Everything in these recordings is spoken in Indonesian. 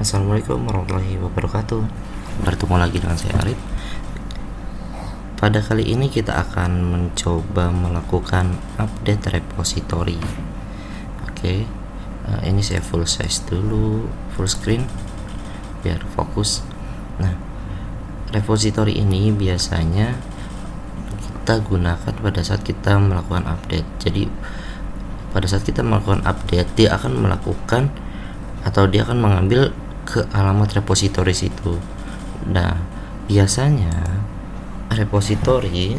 Assalamualaikum warahmatullahi wabarakatuh. Bertemu lagi dengan saya Arif. Pada kali ini kita akan mencoba melakukan update repository. Oke, ini saya full size dulu, full screen biar fokus. Nah, repository ini biasanya kita gunakan pada saat kita melakukan update. Jadi pada saat kita melakukan update, dia akan melakukan atau dia akan mengambil ke alamat repository situ. Nah, biasanya repository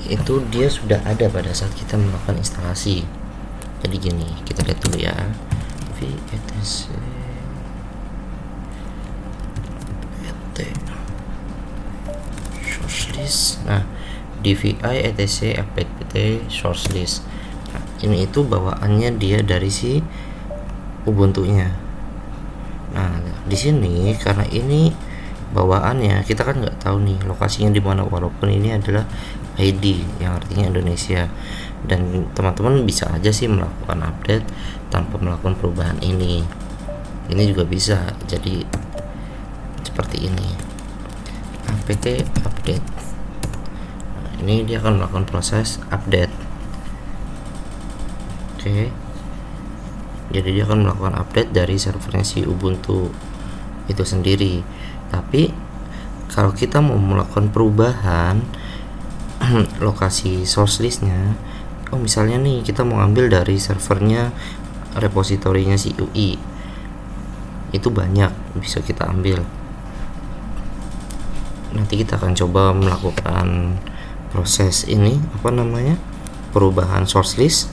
itu dia sudah ada pada saat kita melakukan instalasi. Jadi gini, kita lihat dulu ya. VETC source list. Nah, dvi etc apt source list. Nah, ini itu bawaannya dia dari si Ubuntu-nya. Nah, di sini karena ini bawaannya, kita kan nggak tahu nih lokasinya di mana, walaupun ini adalah ID yang artinya Indonesia, dan teman-teman bisa aja sih melakukan update tanpa melakukan perubahan ini. Ini juga bisa jadi seperti ini, apt update. Nah, ini dia akan melakukan proses update. Oke. Jadi dia akan melakukan update dari servernya si Ubuntu itu sendiri. Tapi kalau kita mau melakukan perubahan lokasi source listnya, misalnya nih kita mau ambil dari servernya repositorinya si UI, itu banyak bisa kita ambil. Nanti kita akan coba melakukan proses ini perubahan source list.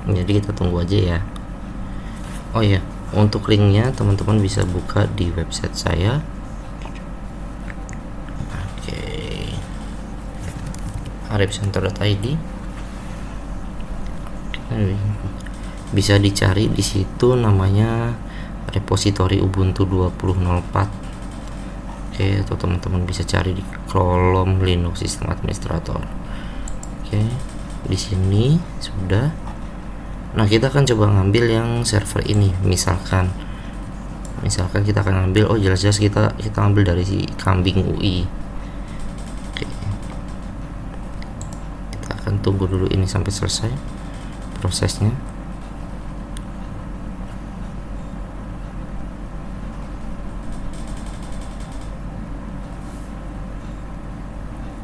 Jadi kita tunggu aja ya. Oh ya, untuk linknya teman-teman bisa buka di website saya. Oke, arifcenter.id. Bisa dicari di situ, namanya repository Ubuntu 20.04. Oke, atau teman-teman bisa cari di kolom Linux System Administrator. Oke, di sini sudah. Nah, kita akan coba ngambil yang server ini. Misalkan kita akan ngambil, jelas-jelas kita ambil dari si kambing UI. Oke. Kita akan tunggu dulu ini sampai selesai prosesnya.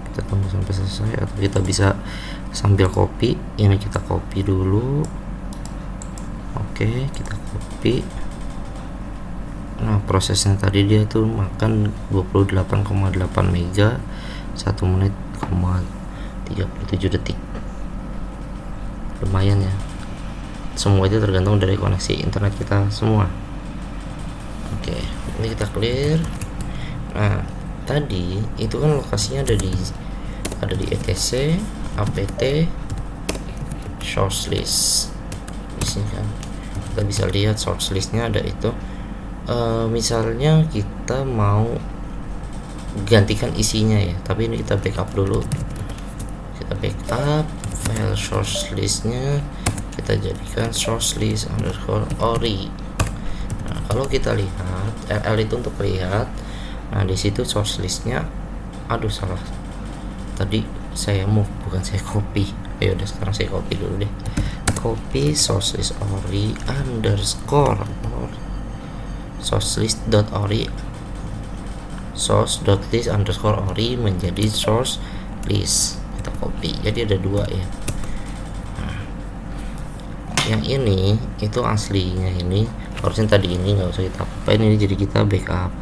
Kita tunggu sampai selesai, atau kita bisa sambil copy. Ini kita copy dulu. Oke, kita copy. Nah, prosesnya tadi dia tuh makan 28,8 mega 1 menit, 37 detik. Lumayan ya. Semua itu tergantung dari koneksi internet kita semua. Oke, ini kita clear. Nah, tadi itu kan lokasinya ada di etc apt source list. Di sini kan kita bisa lihat source listnya ada itu. Misalnya kita mau gantikan isinya ya, tapi ini kita backup dulu. Kita backup file source listnya, kita jadikan source list _ori. Nah, kalau kita lihat rl itu untuk lihat. Nah, di situ source listnya, salah, tadi saya move, bukan saya copy. Udah sekarang saya copy dulu deh. Copy source list ori _ source list.ori source.list _ori menjadi source list. Kita copy, jadi ada dua ya. Nah, yang ini itu aslinya, ini harusnya tadi ini nggak usah kita apa-apain, ini jadi kita backup.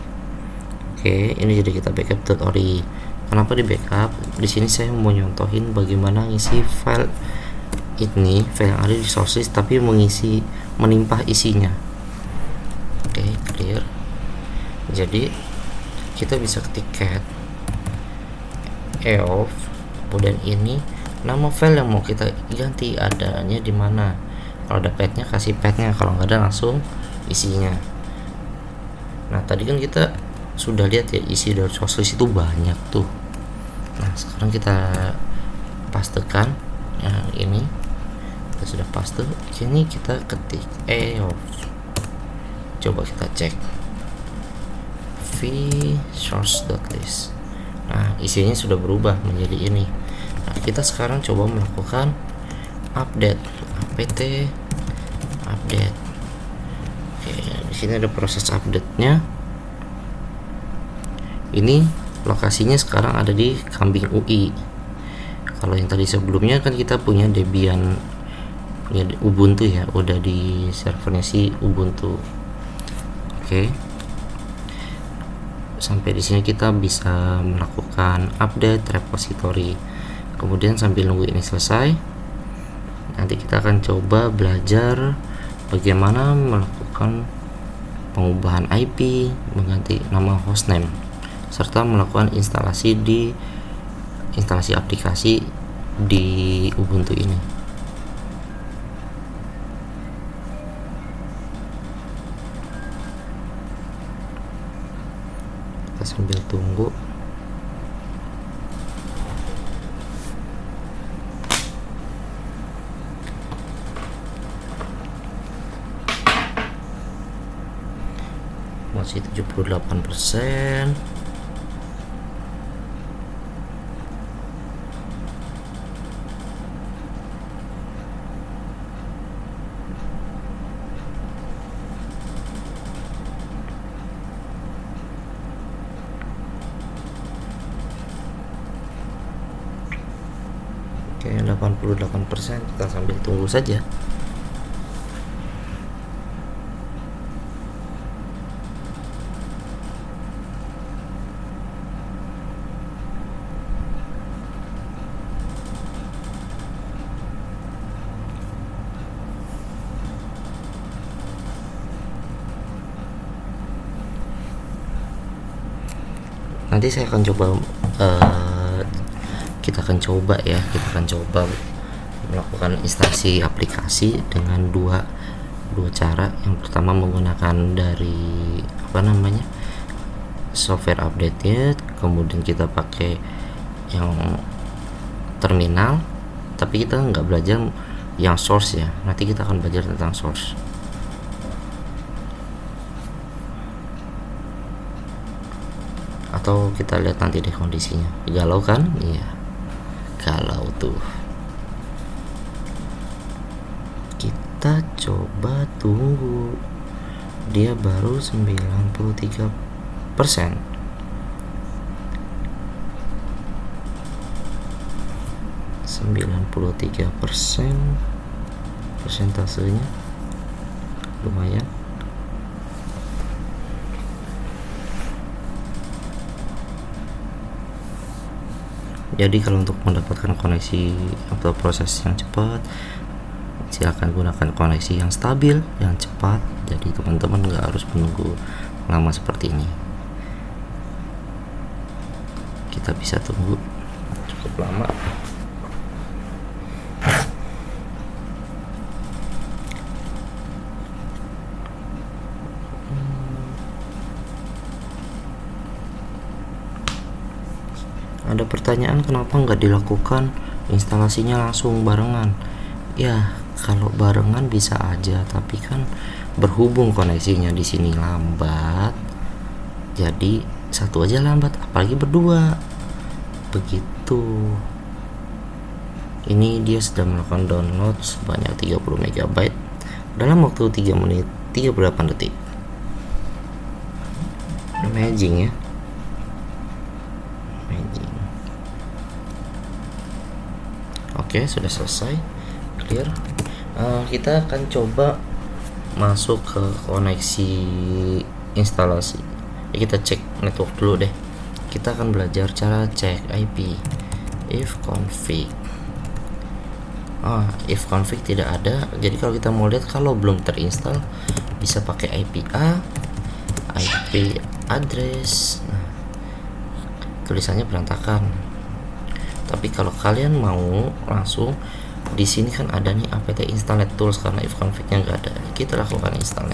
Oke, ini jadi kita backup.ori. Kenapa di backup? Di sini saya mau nyontohin bagaimana ngisi file ini, file yang ada di source list, tapi menimpah isinya. Oke, clear. Jadi kita bisa ketik cat eof, kemudian ini nama file yang mau kita ganti adanya di mana. Kalau ada petnya kasih petnya, kalau nggak ada langsung isinya. Nah, tadi kan kita sudah lihat ya, isi dari source list itu banyak tuh. Nah, sekarang kita pastekan yang ini. Kita sudah paste, ini kita ketik eof Coba kita cek vSource.list. Nah, isinya sudah berubah menjadi ini. Nah, kita sekarang coba melakukan update, apt update. Oke, di sini ada proses update-nya. Ini lokasinya sekarang ada di Kambing UI. Kalau yang tadi sebelumnya kan kita punya Debian, punya Ubuntu ya, udah di servernya si Ubuntu. Oke. Sampai di sini kita bisa melakukan update repository. Kemudian sambil nunggu ini selesai, nanti kita akan coba belajar bagaimana melakukan pengubahan IP, mengganti nama hostname, serta melakukan instalasi aplikasi di Ubuntu ini. Kita sambil tunggu. Masih 78%. Oke, 88%. Kita sambil tunggu saja. Nanti saya akan coba kita akan coba melakukan instalasi aplikasi dengan dua cara. Yang pertama menggunakan dari software update, kemudian kita pakai yang terminal, tapi kita nggak belajar yang source ya. Nanti kita akan belajar tentang source. Atau kita lihat nanti deh kondisinya. Galau kan? Iya, galau tuh. Kita coba tunggu, dia baru 93%. Persentasenya lumayan. Jadi kalau untuk mendapatkan koneksi atau proses yang cepat, silakan gunakan koneksi yang stabil, yang cepat. Jadi teman-teman nggak harus menunggu lama seperti ini. Kita bisa tunggu cukup lama. Ada pertanyaan kenapa nggak dilakukan instalasinya langsung barengan? Ya, kalau barengan bisa aja, tapi kan berhubung koneksinya di sini lambat, jadi satu aja lambat, apalagi berdua. Begitu. Ini dia sudah melakukan download sebanyak 30 MB dalam waktu 3 menit 38 detik. Amazing ya. Oke, sudah selesai, clear. Kita akan coba masuk ke koneksi instalasi. Kita cek network dulu deh. Kita akan belajar cara cek IP. If config tidak ada. Jadi kalau kita mau lihat kalau belum terinstall, bisa pakai IP address. Tulisannya berantakan. Tapi kalau kalian mau langsung, di sini kan ada nih apt install net tools, karena if config-nya nggak ada. Kita lakukan install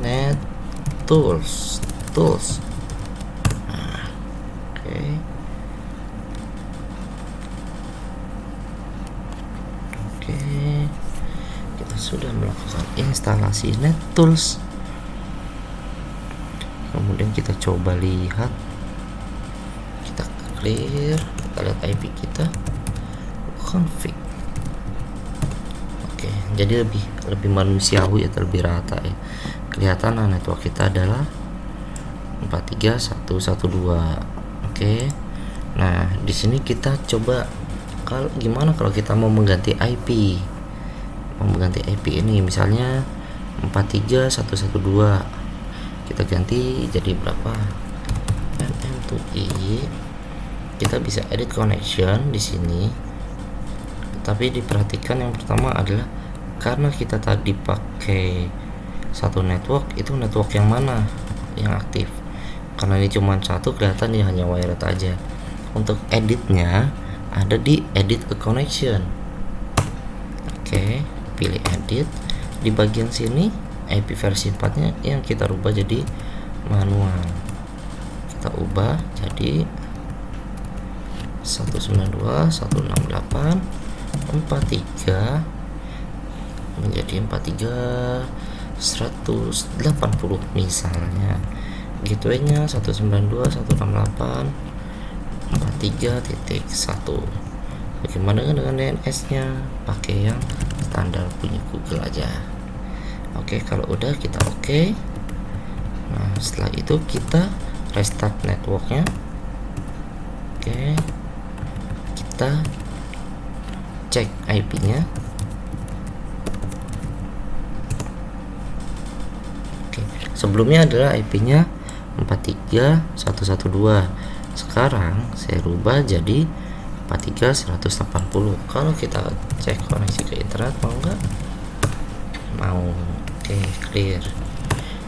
net tools. Nah, oke. Kita sudah melakukan instalasi NetTools. Kemudian kita coba lihat, kita clear, kita lihat IP kita, config. Oke, jadi lebih manusiawi atau lebih rata ya. Kelihatan network kita adalah 43112. Oke. Nah, di sini kita coba gimana kalau kita mau mengganti IP. Mengganti IP ini misalnya 43112. Kita ganti jadi berapa? MM2I. Kita bisa edit connection di sini. Tapi diperhatikan yang pertama adalah karena kita tadi pakai satu network, itu network yang mana yang aktif? Karena ini cuma satu, kelihatan dia hanya wired aja. Untuk editnya ada di edit a connection. Oke, pilih edit. Di bagian sini IP versi 4 nya yang kita rubah jadi manual. Kita ubah jadi 192.168.43 menjadi 43.180 misalnya. Gateway-nya 192.168.43.1. Bagaimana dengan DNS-nya? Pakai yang standar punya Google aja. Oke, kalau udah kita oke. Nah, setelah itu kita restart networknya. Oke, kita cek IP-nya. Oke, sebelumnya adalah IP-nya 43112. Sekarang saya rubah jadi 43180. Kalau kita cek koneksi ke internet, mau nggak? Mau. Oke, clear.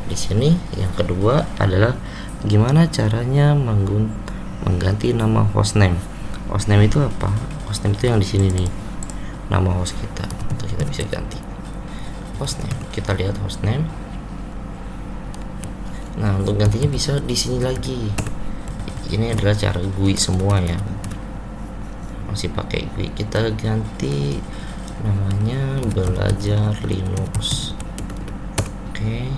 Di sini yang kedua adalah gimana caranya mengganti nama hostname. Hostname itu apa? Hostname itu yang di sini nih, nama host kita. Itu kita bisa ganti hostname. Kita lihat hostname. Nah, untuk gantinya bisa di sini lagi. Ini adalah cara GUI semua ya. Masih pakai GUI. Kita ganti namanya belajar Linux. Oke.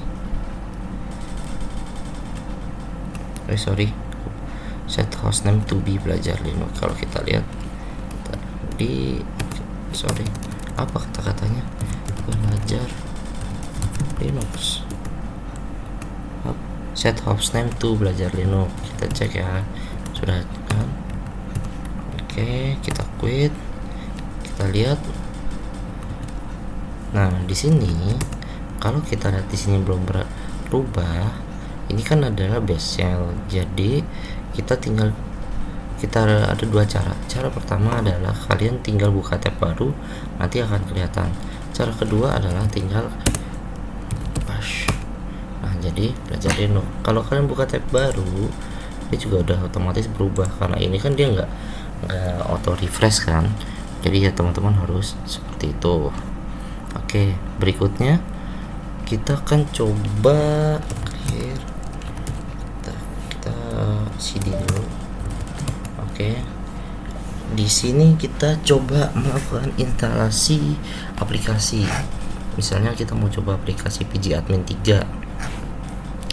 Sorry. Set hostname to be belajar Linux. Kalau kita lihat di apa kata-katanya? Belajar Linux. Set hostname to belajar Linux. Kita cek ya, sudah kan? Oke, kita quit. Kita lihat. Nah, di sini kalau kita lihat di sini belum berubah. Ini kan adalah base shell. Jadi kita ada dua cara. Cara pertama adalah kalian tinggal buka tab baru, nanti akan kelihatan. Cara kedua adalah tinggal bash. Nah, jadi belajar Linux. Kalau kalian buka tab baru, dia juga udah otomatis berubah karena ini kan dia nggak auto refresh kan. Jadi ya teman-teman harus seperti itu. Oke, berikutnya kita akan coba clear. Kita CD dulu. Oke. Di sini kita coba melakukan instalasi aplikasi. Misalnya kita mau coba aplikasi pgadmin 3.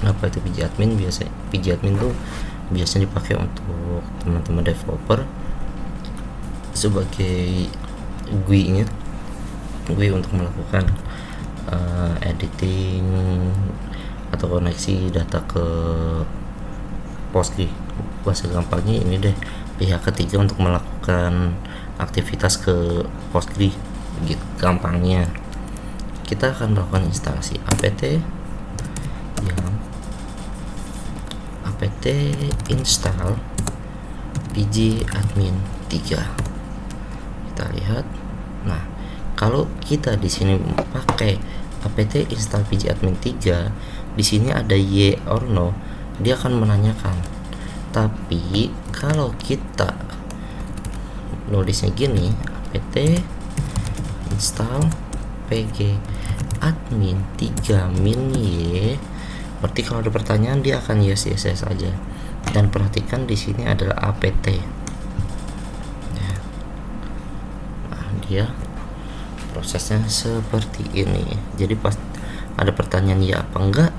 Apa itu pgadmin? pgadmin tuh biasanya dipakai untuk teman-teman developer sebagai GUI-nya, GUI untuk melakukan editing atau koneksi data ke Postgre. Bahasa gampangnya ini deh, pihak ketiga untuk melakukan aktivitas ke Postgre, gitu gampangnya. Kita akan melakukan instalasi apt yang apt install pgadmin 3. Kita lihat. Nah, kalau kita di sini pakai apt install pgadmin 3, di sini ada yes or no, dia akan menanyakan. Tapi kalau kita nulisnya gini, apt install pgadmin 3 min y, berarti kalau ada pertanyaan dia akan yes saja. Dan perhatikan di sini adalah apt. Nah, dia prosesnya seperti ini. Jadi pas ada pertanyaan ya apa enggak,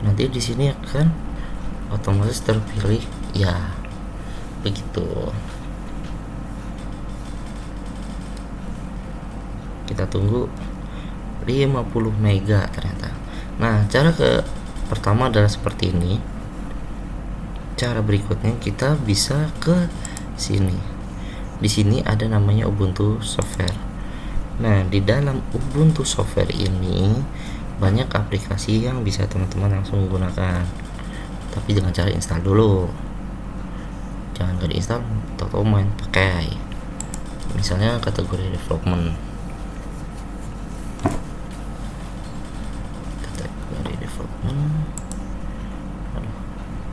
nanti di sini akan otomatis terpilih ya, begitu. Kita tunggu 50 mega ternyata. Nah, cara pertama adalah seperti ini. Cara berikutnya kita bisa ke sini. Di sini ada namanya Ubuntu Software. Nah, di dalam Ubuntu Software ini banyak aplikasi yang bisa teman-teman langsung menggunakan. Tapi dengan cara install dulu. Jangan gak diinstal, atau main pakai. Misalnya kategori development.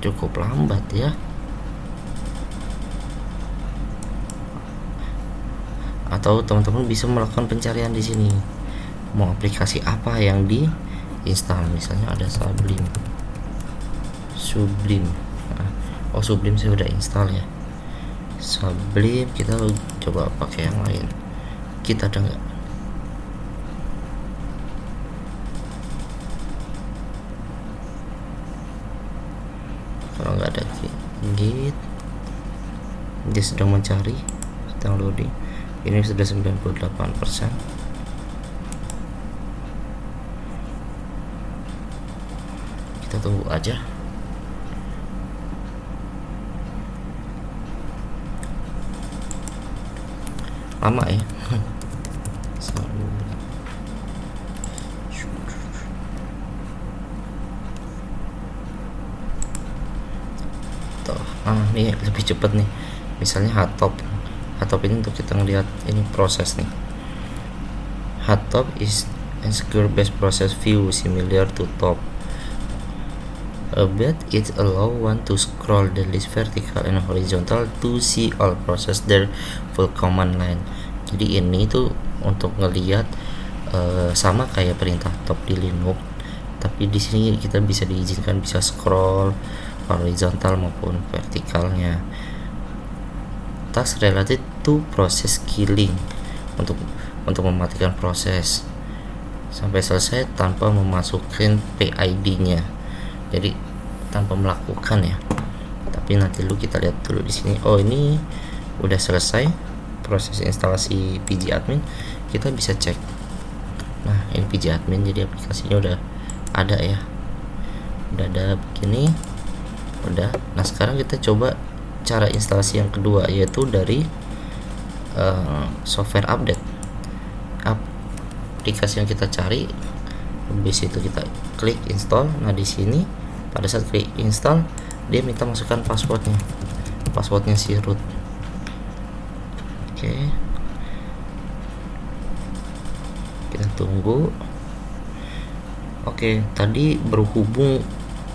Cukup lambat ya. Atau teman-teman bisa melakukan pencarian di sini. Mau aplikasi apa yang diinstal? Misalnya ada Sublime. Oh, Sublime saya udah install ya. Sublime kita coba pakai yang lain. Kita ada nggak? Kalau nggak ada Git, dia sedang mencari, sedang loading. Ini sudah 98%. Kita tunggu aja. Lama ya. Ini lebih cepat nih. Misalnya hardtop ini untuk kita ngelihat ini proses nih. Hardtop is a secure based process view similar to top, but it allow one to scroll the list vertical and horizontal to see all process their full command line. Jadi ini tuh untuk ngelihat sama kayak perintah top di Linux, tapi di sini kita bisa diizinkan bisa scroll horizontal maupun vertikalnya. Task related to process killing, untuk mematikan proses sampai selesai tanpa memasukkan PID-nya. Jadi tanpa melakukan ya. Tapi nanti dulu kita lihat dulu di sini. Oh, ini udah selesai proses instalasi pgadmin. Kita bisa cek. Nah, ini pgadmin, jadi aplikasinya udah ada ya. Udah ada begini. Udah. Nah, sekarang kita coba cara instalasi yang kedua, yaitu dari software update. Aplikasi yang kita cari, habis itu kita klik install. Nah, di sini pada saat klik install dia minta masukkan passwordnya si root. Oke, kita tunggu. Oke, tadi berhubung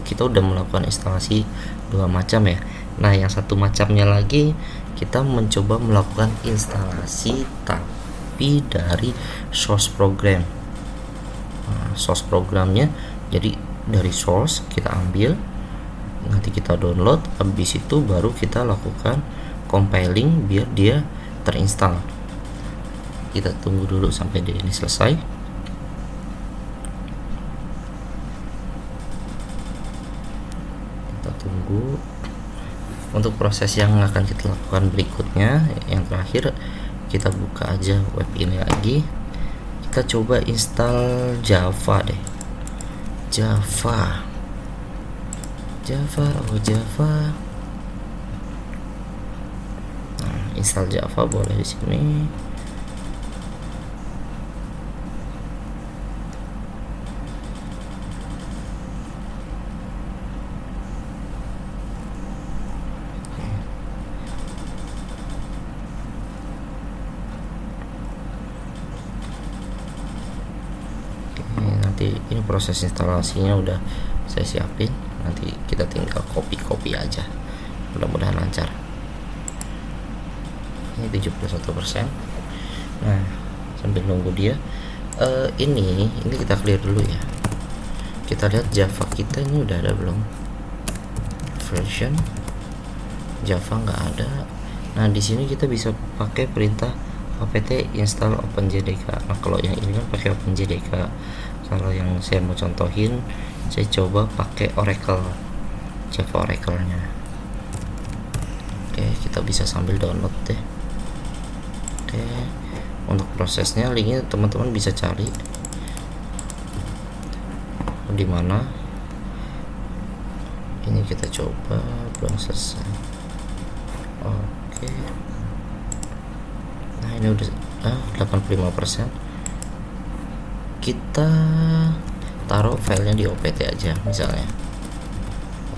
kita udah melakukan instalasi dua macam ya. Nah, yang satu macamnya lagi kita mencoba melakukan instalasi tapi dari source program. Nah, source programnya, jadi dari source kita ambil, nanti kita download, habis itu baru kita lakukan compiling biar dia terinstall. Kita tunggu dulu sampai dia ini selesai. Tunggu. Untuk proses yang akan kita lakukan berikutnya, yang terakhir, kita buka aja web ini lagi. Kita coba install Java deh. Java. Nah, install Java boleh di sini. Nanti ini proses instalasinya udah saya siapin, nanti kita tinggal copy aja, mudah-mudahan lancar. Ini 71%. Nah, sambil nunggu dia ini kita clear dulu ya. Kita lihat Java kita ini udah ada belum, version Java nggak ada. Nah, di sini kita bisa pakai perintah opt install OpenJDK. Nah kalau yang ini kan pakai OpenJDK. Kalau yang saya mau contohin, saya coba pakai Oracle, Java Oracle-nya. Oke, kita bisa sambil download deh. Oke, untuk prosesnya linknya teman-teman bisa cari di mana. Ini kita coba, belum selesai. Oke, nah ini udah 85%. Kita taruh filenya di opt aja, misalnya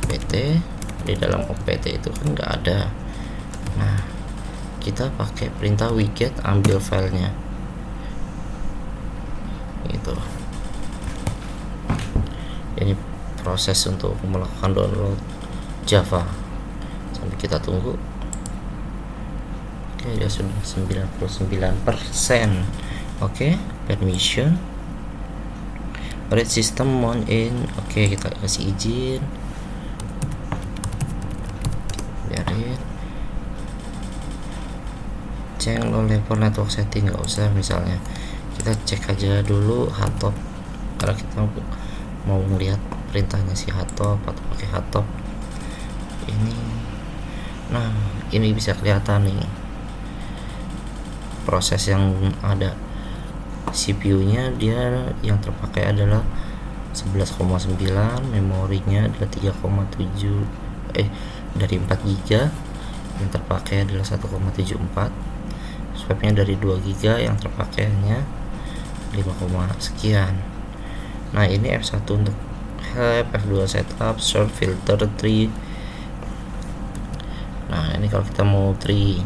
opt. Di dalam opt itu kan nggak ada. Nah kita pakai perintah wget ambil filenya gitu. Ini proses untuk melakukan download Java, sambil kita tunggu. Oke, ya sudah 99%. Oke, permission, read system mount in. Oke, kita kasih izin, biarin. Cek low level network setting, nggak usah. Misalnya kita cek aja dulu hotop, karena kita mau melihat perintahnya si hotop atau pakai hotop ini. Nah ini bisa kelihatan nih proses yang ada. CPU nya dia yang terpakai adalah 11,9, memorinya adalah 3,7 dari 4 GB yang terpakai adalah 1,74, swapnya dari 2 GB yang terpakainya 5, sekian. Nah ini F1 untuk help, F2 setup, short filter tree. Nah ini kalau kita mau tree,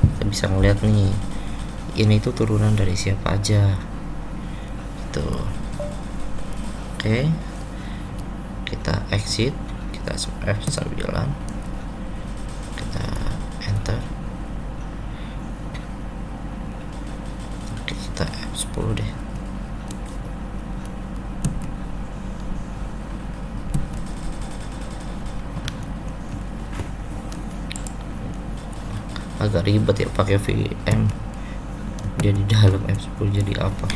kita bisa ngeliat nih ini tuh turunan dari siapa aja gitu. Oke, kita exit, kita F9, kita enter. Oke, kita F10 deh. Agak ribet ya pakai VM, dia di dalam F10 jadi apa.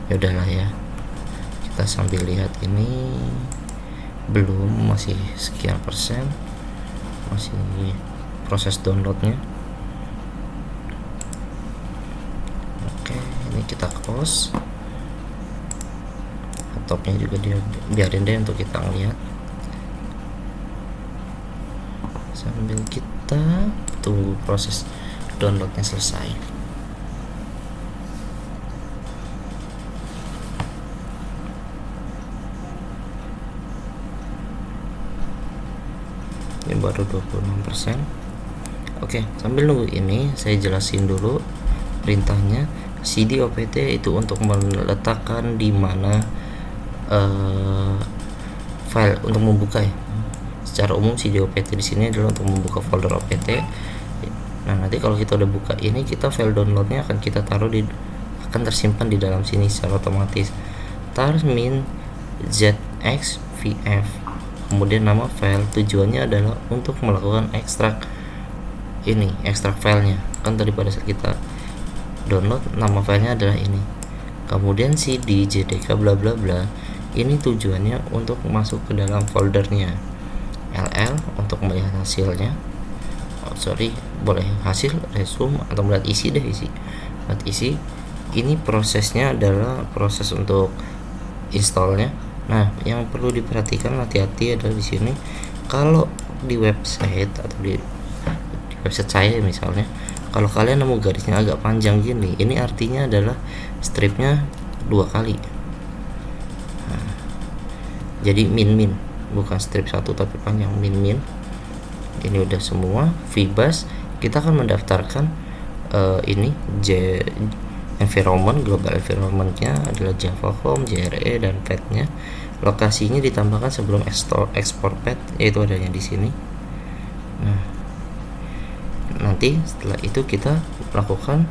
Ya udahlah ya, kita sambil lihat ini belum, masih sekian persen, masih proses downloadnya. Oke, ini kita close. Laptopnya juga dia biarin deh untuk kita ngeliat sambil kita tunggu proses downloadnya selesai. Ini baru 26%. Oke, sambil nunggu ini saya jelasin dulu perintahnya. cd opt itu untuk meletakkan di mana file untuk membuka ya. Secara umum cd opt di sini adalah untuk membuka folder opt. Nah nanti kalau kita udah buka ini, kita file downloadnya akan kita taruh akan tersimpan di dalam sini secara otomatis. Tar min zxvf, kemudian nama file. Tujuannya adalah untuk melakukan ekstrak filenya. Kan tadi pada saat kita download nama filenya adalah ini. Kemudian cd jdk bla bla bla, ini tujuannya untuk masuk ke dalam foldernya. ll untuk melihat hasilnya. Boleh hasil, resume, atau melihat isi deh, isi. Ini prosesnya adalah proses untuk installnya. Nah yang perlu diperhatikan, hati-hati adalah di sini. Kalau di website atau di website saya misalnya, kalau kalian nemu garisnya agak panjang gini, ini artinya adalah stripnya 2 kali. Nah, jadi min, bukan strip 1 tapi panjang, min. Ini udah semua. VBus kita akan mendaftarkan ini environment, global environmentnya adalah Java Home, JRE, dan pet-nya. Lokasinya ditambahkan sebelum export pet, yaitu adanya di sini. Nah nanti setelah itu kita lakukan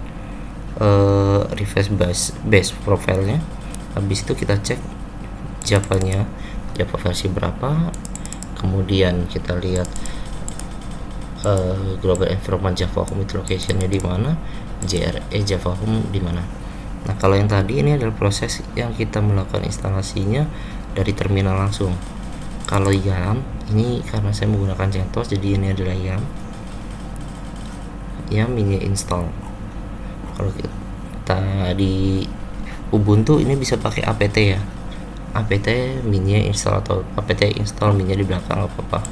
refresh base profile-nya. Habis itu kita cek Java-nya, Java versi berapa. Kemudian kita lihat global environment Java commit location-nya di mana. JRE Java Home di mana. Nah, kalau yang tadi ini adalah proses yang kita melakukan instalasinya dari terminal langsung. Kalau YAM ini karena saya menggunakan CentOS, jadi ini adalah YAM ini install. Kalau kita di Ubuntu ini bisa pakai apt ya, apt mini install atau apt install mini di belakang, nggak apa-apa.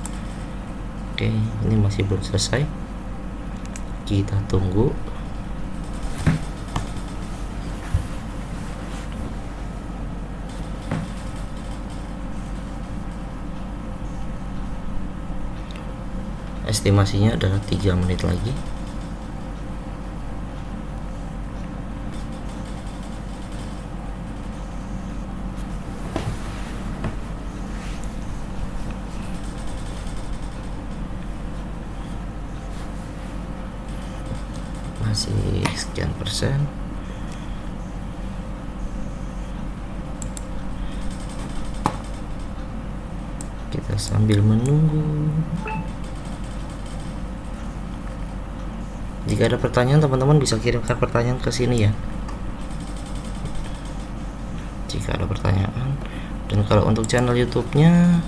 Oke, ini masih belum selesai, kita tunggu. Estimasinya adalah 3 menit lagi. Masih sekian persen. Kita sambil menunggu. Jika ada pertanyaan, teman-teman bisa kirimkan pertanyaan ke sini ya, jika ada pertanyaan. Dan kalau untuk channel YouTube-nya,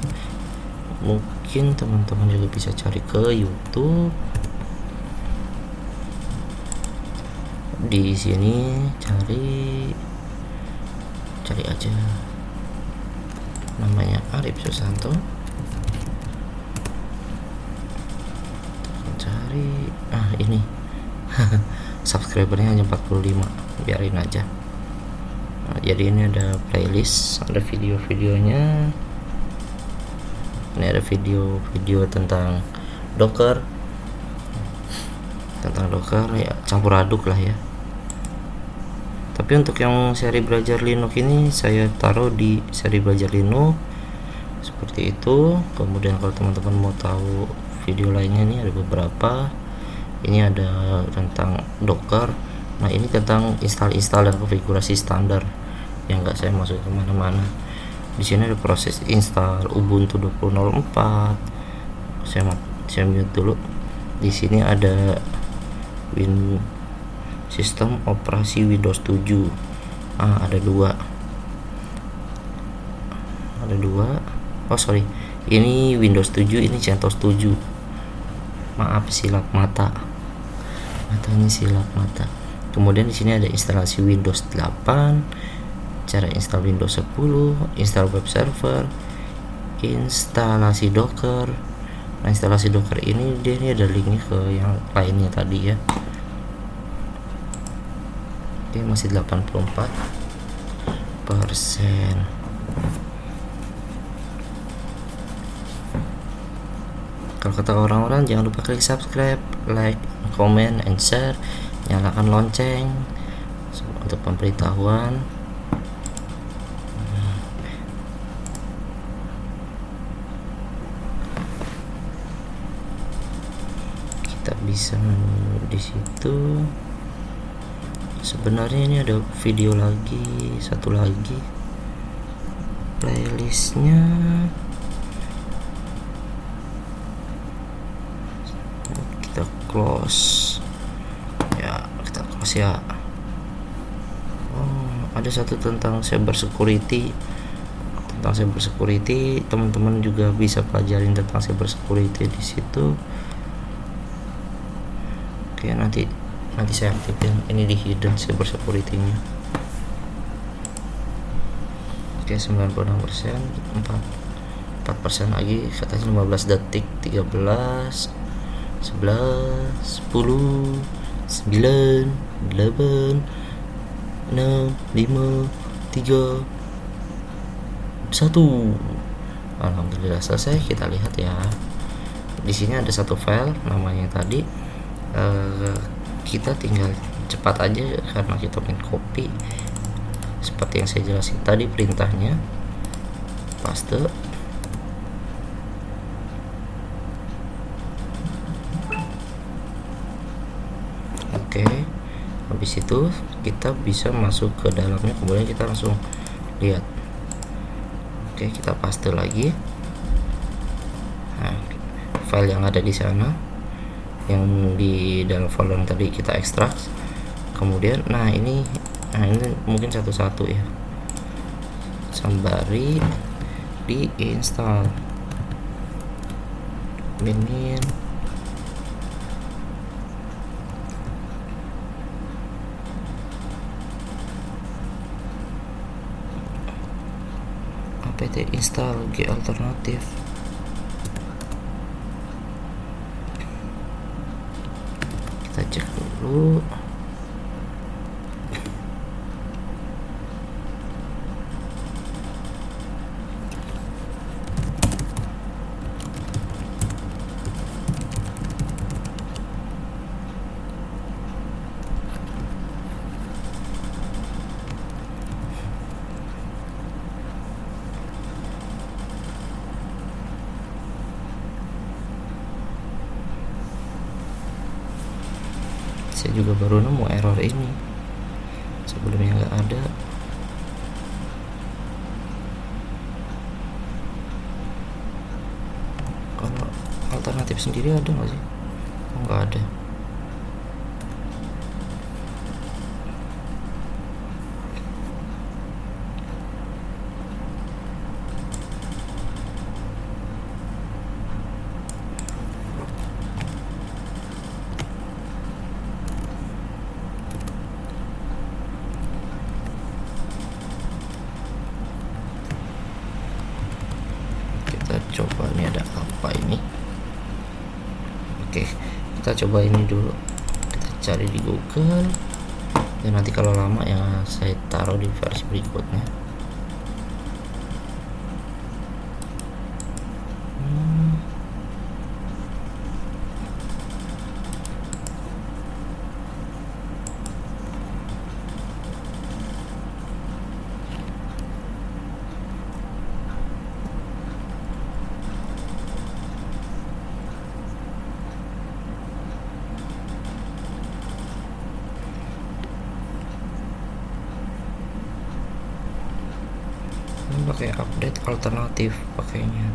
mungkin teman-teman juga bisa cari ke YouTube. Di sini cari aja namanya Arif Susanto, cari ini subscribernya hanya 45, biarin aja. Nah, jadi ini ada playlist, ada video-videonya. Ini ada video-video tentang Docker ya, campur aduk lah ya. Tapi untuk yang seri belajar Linux ini saya taruh di seri belajar Linux seperti itu. Kemudian kalau teman-teman mau tahu video lainnya, ini ada beberapa. Ini ada tentang Docker. Nah, ini tentang install dan konfigurasi standar yang nggak saya masuk kemana-mana. Di sini ada proses install Ubuntu 20.04. Saya mute dulu. Di sini ada sistem operasi Windows 7. Ada dua. Oh sorry, ini Windows 7, ini CentOS 7. Maaf, silap mata. Matanya silap mata. Kemudian di sini ada instalasi Windows 8, cara install Windows 10, install web server, instalasi Docker. Nah, instalasi Docker ini ada linknya ke yang lainnya tadi ya. Oke, masih 84%. Kalau kata orang-orang, jangan lupa klik subscribe, like, comment, and share. Nyalakan lonceng untuk pemberitahuan. Kita bisa di situ. Sebenarnya ini ada video lagi, satu lagi playlistnya. Kita close ya, ada satu tentang cyber security. Teman-teman juga bisa pelajarin tentang cyber security di situ. Oke, nanti saya aktifin ini di hidden cyber security-nya. Oke, 96%, 4% lagi, katanya 15 detik, 13, 11, 10, 9, 8, 6, 5, 3, 1. Alhamdulillah selesai. Kita lihat ya. Di sini ada satu file namanya tadi. Kita tinggal cepat aja karena kita main copy seperti yang saya jelasin tadi, perintahnya paste. Oke, habis itu kita bisa masuk ke dalamnya, kemudian kita langsung lihat. Oke, kita paste lagi. Nah, file yang ada di sana, yang di dalam folder tadi kita ekstrak, Kemudian nah ini mungkin satu-satu ya, sembari diinstal minin apt install G alternatif. Kita cek dulu. Saya juga baru nemu error ini, sebelumnya nggak ada. Kalau alternatif sendiri ada nggak sih? Oh, nggak ada. Coba ini ada apa ini. Oke, kita coba ini dulu, kita cari di Google dan nanti kalau lama ya saya taruh di versi berikutnya. Pakai update alternatif, pakainya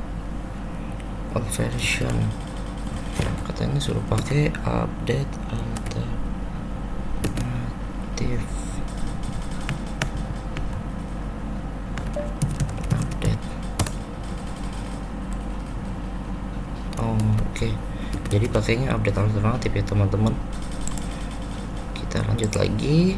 old version, katanya suruh pakai update alternatif. Update. Oke. Jadi pakainya update alternatif ya teman-teman. Kita lanjut lagi.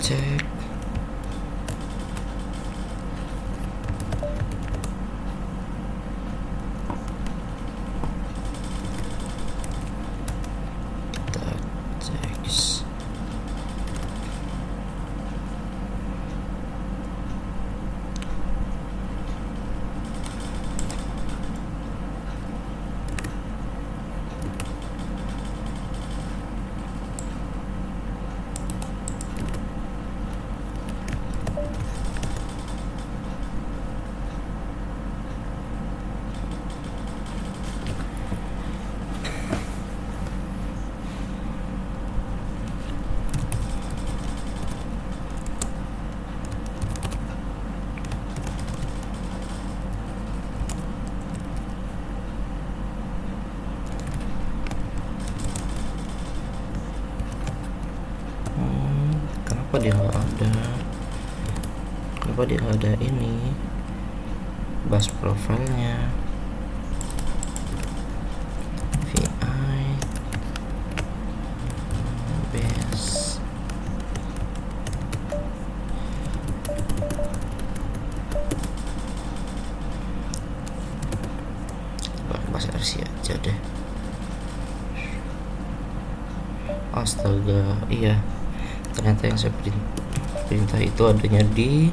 Cek. Kita cek. Kenapa dia nggak ada? Kenapa dia nggak ada ini bus profilnya? VI base src aja deh. Astaga, iya ternyata yang saya perintah itu adanya di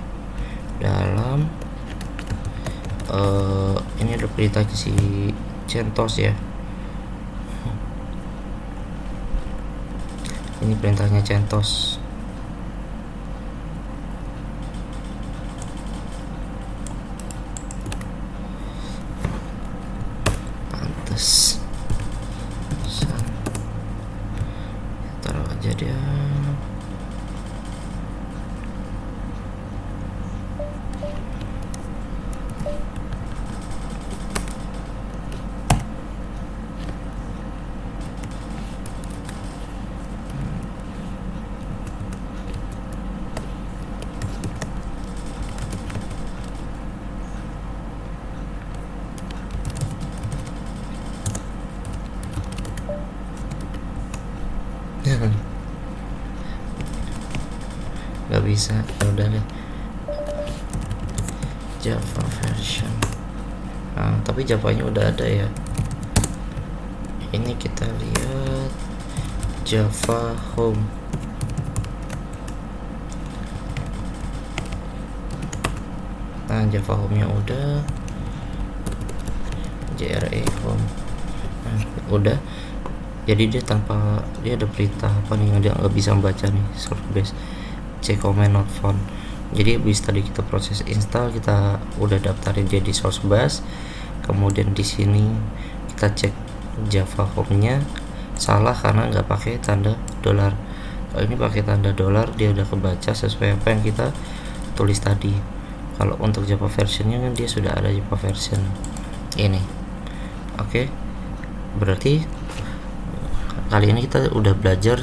dalam ini ada perintah si CentOS ya. Ini perintahnya CentOS. Pantes taruh aja dia. Nggak bisa, udah deh Java version. Tapi Javanya udah ada ya. Ini kita lihat Java Home. Nah, Java Home-nya udah, JRE Home. Udah. Jadi dia ada perintah apa nih yang dia nggak bisa membaca nih, source base c command not found. Jadi habis tadi kita proses install, kita udah daftarin dia di source bus. Kemudian di sini kita cek Java Home-nya salah karena nggak pakai tanda dolar. Kalau ini pakai tanda dolar, dia udah kebaca sesuai apa yang kita tulis tadi. Kalau untuk Java versionnya kan dia sudah ada Java version ini. Oke, berarti kali ini kita udah belajar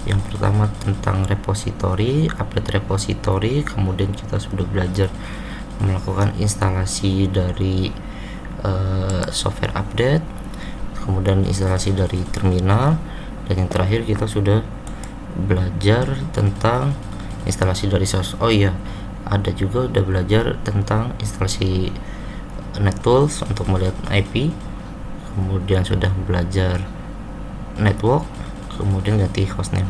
yang pertama tentang repository, update repository. Kemudian kita sudah belajar melakukan instalasi dari software update, kemudian instalasi dari terminal, dan yang terakhir kita sudah belajar tentang instalasi dari source. Oh iya, ada juga udah belajar tentang instalasi NetTools untuk melihat IP, kemudian sudah belajar network, kemudian ganti hostname.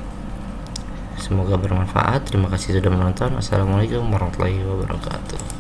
Semoga bermanfaat. Terima kasih sudah menonton. Assalamualaikum warahmatullahi wabarakatuh.